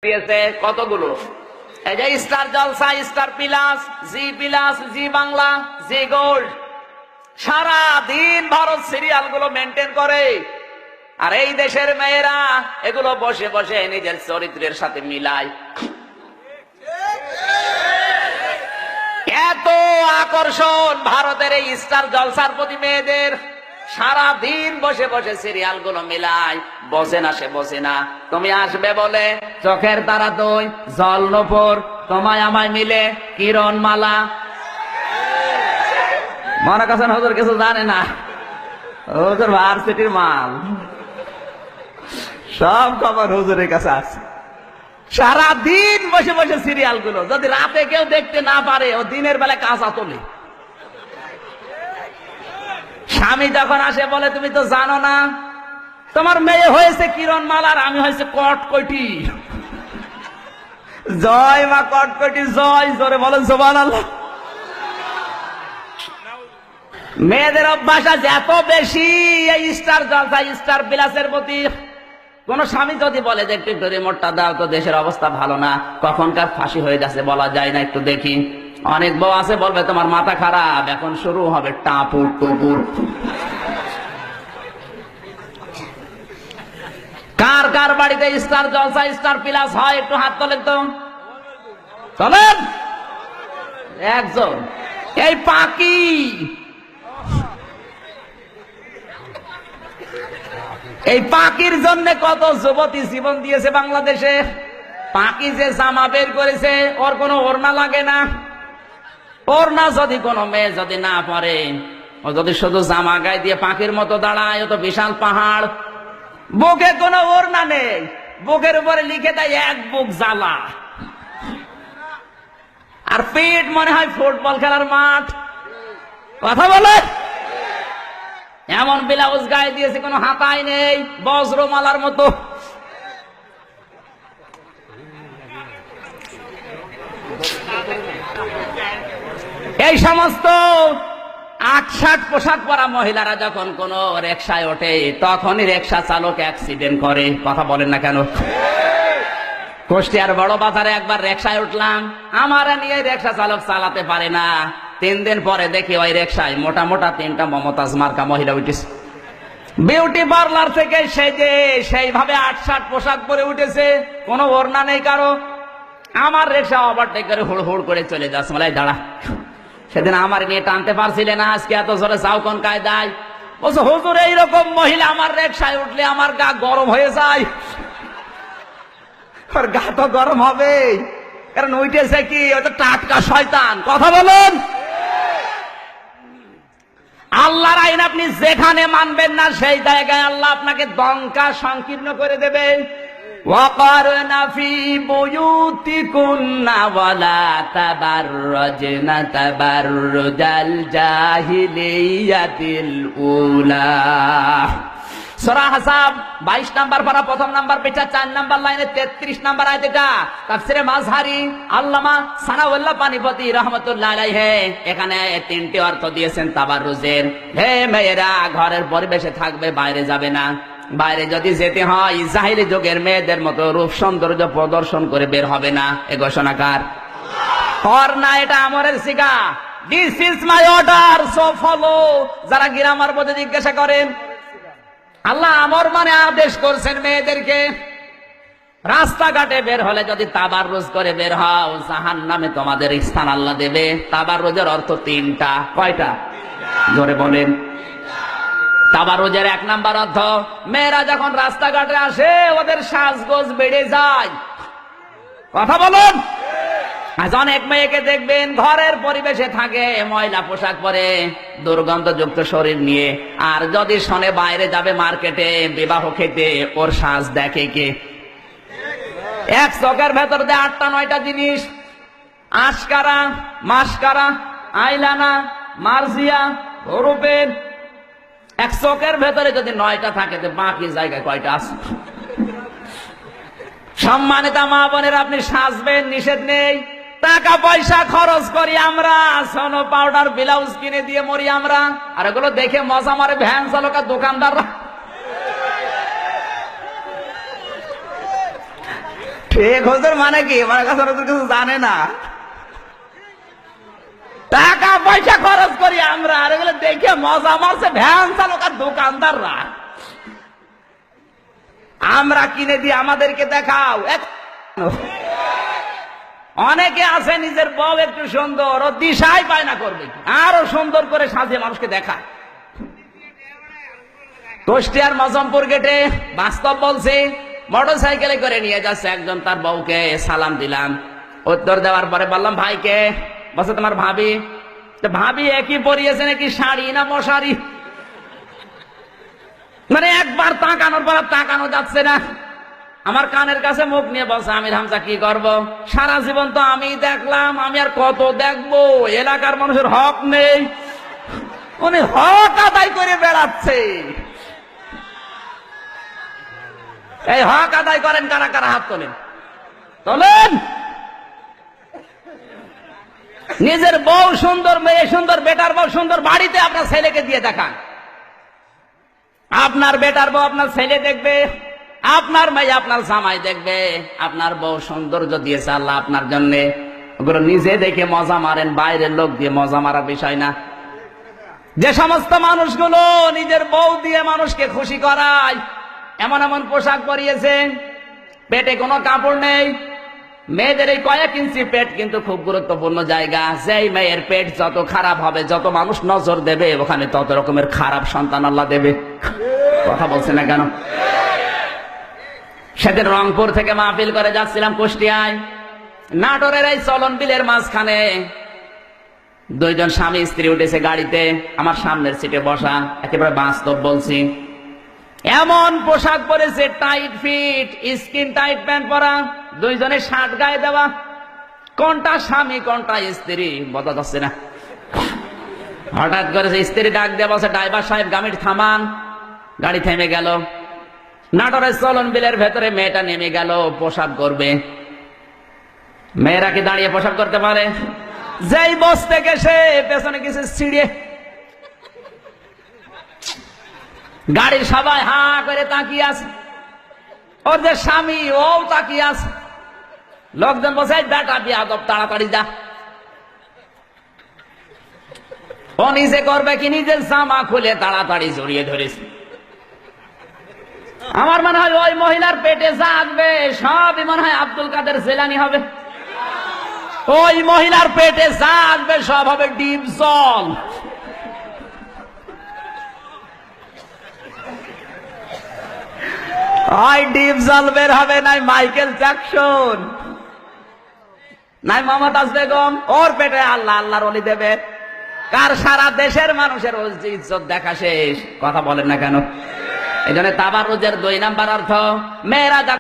দিয়েছে কতগুলো, এই যে স্টার জলসা, স্টার প্লাস, জি প্লাস, জি বাংলা, জি গোল্ড, সারা দিন ভারত সিরিয়াল গুলো মেনটেন করে। আর এই দেশের মেয়েরা এগুলো বসে বসে নিজের চরিত্রের সাথে মিলায়। এত আকর্ষণ ভারতের এই স্টার জলসার প্রতি মেয়েদের, সারা দিন বসে বসে সিরিয়াল গুলো মিলায়। বসে না, সে বসে না। তুমি আসবে বলে চোখের তারা দুই, জল নূপুর, তোমায় আমায় মিলে কিরণ মালা। মনে করছেন হুজুর কিছু জানে না? হুজুর ভার্সিটির মাল, সব খবর হুজুরের কাছে আছে। সারা দিন বসে বসে সিরিয়াল গুলো, যদি রাতে কেউ দেখতে না পারে, ও দিনের বেলা কাঁচা তোলে। স্বামী যখন আসে বলে তুমি তো জানো না তোমার মেয়ে হয়েছে কিরণ মালার, আমি হয়েছে কটকটি। জয় মা কটকটি জয়, জোরে বলেন সুবহানাল্লাহ। মেয়েদের অভ্যাস আছে এত বেশি এই স্টার জলসা, স্টার প্লাসের প্রতি। কোন স্বামী যদি বলে যে একটু রিমোটটা দাও তো, দেশের অবস্থা ভালো না, কখনকার ফাঁসি হয়ে যাচ্ছে বলা যায় না, একটু দেখি। অনেক বউ আছে বলবে তোমার মাথা খারাপ, এখন শুরু হবে টাপুর টুপুর। কার কার বাড়িতে স্টার জলসা, স্টার প্লাস হয় একটু হাত তোলেন তো, চলেন। একজন এই পাকি, এই পাকির জন্য কত যুবতী জীবন দিয়েছে বাংলাদেশে। পাকি যে জামা বের করেছে, ওর কোনো ওড়না লাগে না। ওড়না যদি কোনো মেয়ে যদি না পরে, ও যদি শুধু জামা গায়ে দিয়ে পাখির মতো দাঁড়ায়, ও তো বিশাল পাহাড়। বুকে কোনো ওড়না নেই, বুকের উপরে লিখে দেয় এক বুক জ্বালা, আর পেট মনে হয় ফুটবল খেলার মাঠ। কথা বলে এমন ব্লাউজ গায়ে দিয়েছে, কোনো হাতাই নেই, বজ্রমালার মতো। এই সমস্ত আটশাট পোশাক পরা মহিলারা যখন কোন রিকশায় ওঠে, তখনই রিকশা চালক অ্যাক্সিডেন্ট করে। কথা বলেন না কেন? কুষ্টিয়ার বড় বাজারে একবার রিকশায় উঠলাম, আমার নিয়ে রিকশা চালক চালাতে পারে না। 3 দিন পরে দেখি ওই রিকশায় মোটা মোটা 3টা মমতাজ মার্কা মহিলা উঠেছে। বিউটি পার্লার থেকে সেজে সেইভাবে আটশাট পোশাক পরে উঠেছে, কোনো ওড়না নেই কারো। আমার রিকশা ওভারটেক করে হুড় হুড় করে চলে যাচ্ছে। বলে দাঁড়া, সেদিন আমার নিয়ে টানতে পারছিলে না, আজকে এত জোরে যাও কোন কায়দায়? বলছো হুজুর এইরকম মহিলা আমার রিকশায় উঠলে আমার গা গরম হয়ে যায়। আর গা তো গরম হবে, কারণ উঠেছে কি, ওই তো টাটকা শয়তান। কথা বলুন। আল্লাহর আইন আপনি যেখানে মানবেন না, সেই জায়গায় আল্লাহ আপনাকে দঙ্কা সংকীর্ণ করে দেবেন। ওয়াকারনা ফি বুয়ুতিকুন্না ওয়ালা তাবাররাজনা তাবাররুজাল জাহিলিয়াতিল উলা। সূরা আহজাব 22 নাম্বার পারা, 1 নাম্বার পেজা 4 নাম্বার লাইনে 33 নাম্বার আয়াত। এটা তাফসীরে মাযহারি আল্লামা সানাউল্লাহ পানিপতি রাহমাতুল্লাহ আলাইহি এখানে 3টি অর্থ দিয়েছেন তাবাররুজের। হে মেয়েরা, ঘরের পরিবেশে থাকবে, বাইরে যাবে না। বাইরে যদি যেতে হয়, জাহিলি যুগের মেয়েদের মতো রূপ সৌন্দর্য প্রদর্শন করে বের হবে না। এ ঘোষণাকার কর না, এটা আমরের সিগা। This is my order, so follow. যারা গ্রামার বোঝে জিজ্ঞাসা করেন, আল্লাহ আমর মানে আদেশ করছেন মেয়েদেরকে। রাস্তাঘাটে বের হলে যদি তাবাররুজ করে বের হও, জাহান্নামে তোমাদের স্থান আল্লাহ দেবে। তাবাররুজের অর্থ 3টা। কয়টা? জোরে বলেন। তাবাররুজের 1 নাম্বার অর্থ, মেয়েরা যখন রাস্তাঘাটে আসে ওদের সাজগোজ বেড়ে যায়। কথা বলুন। আজ অনেক মেয়েকে দেখবেন ঘরের পরিবেশে থাকে, ময়লা পোশাক পরে, দুর্গন্ধযুক্ত শরীর নিয়ে। আর যদি শোনে বাইরে যাবে মার্কেটে বিবাহ খেতে, ওর সাজ দেখে কে? এক চোখের ভেতর দিয়ে 8টা-9টা জিনিস, আশকারা, মাস্কারা, আইলানা, মার্জিয়া, রূপের। এক চোখের ভেতরে যদি 9টা থাকে, তো বাকি জায়গায় কয়টা আছে? সম্মানিত মা বোনের, আপনি সাজবেন, নিষেধ নেই। টাকা পয়সা খরচ করি আমরা, সোনো পাউডার ব্লাউজ কিনে দিয়ে মরি আমরা। আর এগুলো দেখে মজা মারে ভ্যান চালক, দোকানদাররা। শেখ হুজুর মানে কি? মানে কাছে কিছু জানে না। টাকা পয়সা খরচ করি আমরা, আর এগুলো দেখে মজা মারছে ভ্যান চালক আর দোকানদাররা। আমরা কিনে দিই, আমাদেরকে দেখাও। অনেকে আছে নিজের বউ একটু সুন্দর, ও দিশাই পায় না করবে আরো সুন্দর করে সাজিয়ে মানুষকে দেখায়। কুষ্টিয়ার মজমপুর গেটে বাস্তব বলছি, মোটর সাইকেলে করে নিয়ে যাচ্ছে একজন তার বউকে। সালাম দিলাম, উত্তর দেওয়ার পরে বললাম ভাইকে। বলছে তোমার ভাবি। ভাবি একই পরিয়েছে নাকি শাড়ি না মশারি? মানে একবার তাকানোর পর তাকানো যাচ্ছে না। আমার কানের কাছে মুখ নিয়ে বলছে আমির হামজা কি করব? সারা জীবন তো আমি দেখলাম, আমি আর কত দেখবো? এলাকার মানুষের হক নেই, উনি হক আদায় করে বেড়াচ্ছে। এই হক আদায় করেন কারা কারা? হাত তোলেন, তোলেন। নিজের বউ সুন্দর, মেয়ে সুন্দর, বেটার বউ সুন্দর, বাড়িতে আপনার ছেলেকে দিয়ে দেখান। আপনার বেটার বউ আপনার ছেলে দেখবে, আপনার মেয়ে আপনার জামাই দেখবে। আপনার বউ সৌন্দর্য দিয়েছে আল্লাহ আপনার জন্য, ওগুলো নিজে দেখে মজা মারেন, বাইরের লোক দিয়ে মজা মারার বিষয় না। যে সমস্ত মানুষগুলো নিজের বউ দিয়ে মানুষকে খুশি করায়, এমন এমন পোশাক পরিয়েছে, পেটে কোনো কাপড় নেই। মেয়েদের এই কয়েক ইঞ্চি পেট কিন্তু খুব গুরুত্বপূর্ণ জায়গা। যেই মেয়ের পেট যত খারাপ হবে, যত মানুষ নজর দেবে, ওখানে তত রকমের খারাপ সন্তান আল্লাহ দেবে। কথা বলছে না কেন? সেদিন রংপুর থেকে মাহফিল করে যাচ্ছিলাম কুষ্টিয়ায়, নাটোরের এই চলন বিলের মাঝখানে দুইজন স্বামী স্ত্রী উঠেছে গাড়িতে, আমার সামনের সিটে বসা। একেবারে বাস্তব বলছি, এমন পোশাক পরেছে, tight fit, skin tight pant পরা, দুইজনে শার্ট গায়ে দেওয়া। কোনটা স্বামী কোনটা স্ত্রী বোঝা যাচ্ছে না। হঠাৎ করে স্ত্রী ডাক দিয়ে বলছে ড্রাইভার সাহেব গাড়ি থামান। গাড়ি থেমে গেল। নাটোরের চলন বিলের ভেতরে মেয়েটা নেমে গেল পোশাক করবে। মেয়েরা কি দাঁড়িয়ে পোশাক করতে পারে? যেই বসতে গেছে পেছনে কিছু ছিড়িয়ে, গাড়ির সবাই হা করে তাকিয়ে আছে, ওর যে স্বামী ও তাকিয়ে আছে। লোকজন বসে বেটা বিয়াদব, তাড়াতাড়ি যা। ও নিজে করবে কি? নিজের জামা খুলে তাড়াতাড়ি জড়িয়ে ধরেছে। আমার মনে হয় ওই মহিলার পেটে যা আসবে সবই মনে হয় আব্দুল কাদের জেলানি হবে। ওই মহিলার পেটে যা আসবে সব হবে ডিপ জল। হয় ডিপ জল বের হবে, নাই মাইকেল জ্যাকসন, নাই মমতাজ বেগম। ওর পেটে আল্লাহ আল্লাহর ওলি দেবে। কার? সারা দেশের মানুষের ইজ্জত দেখা শেষ। কথা বলেন না কেন? এই জন্য তাবাররুজের 2 নাম্বার অর্থ, মেয়েরা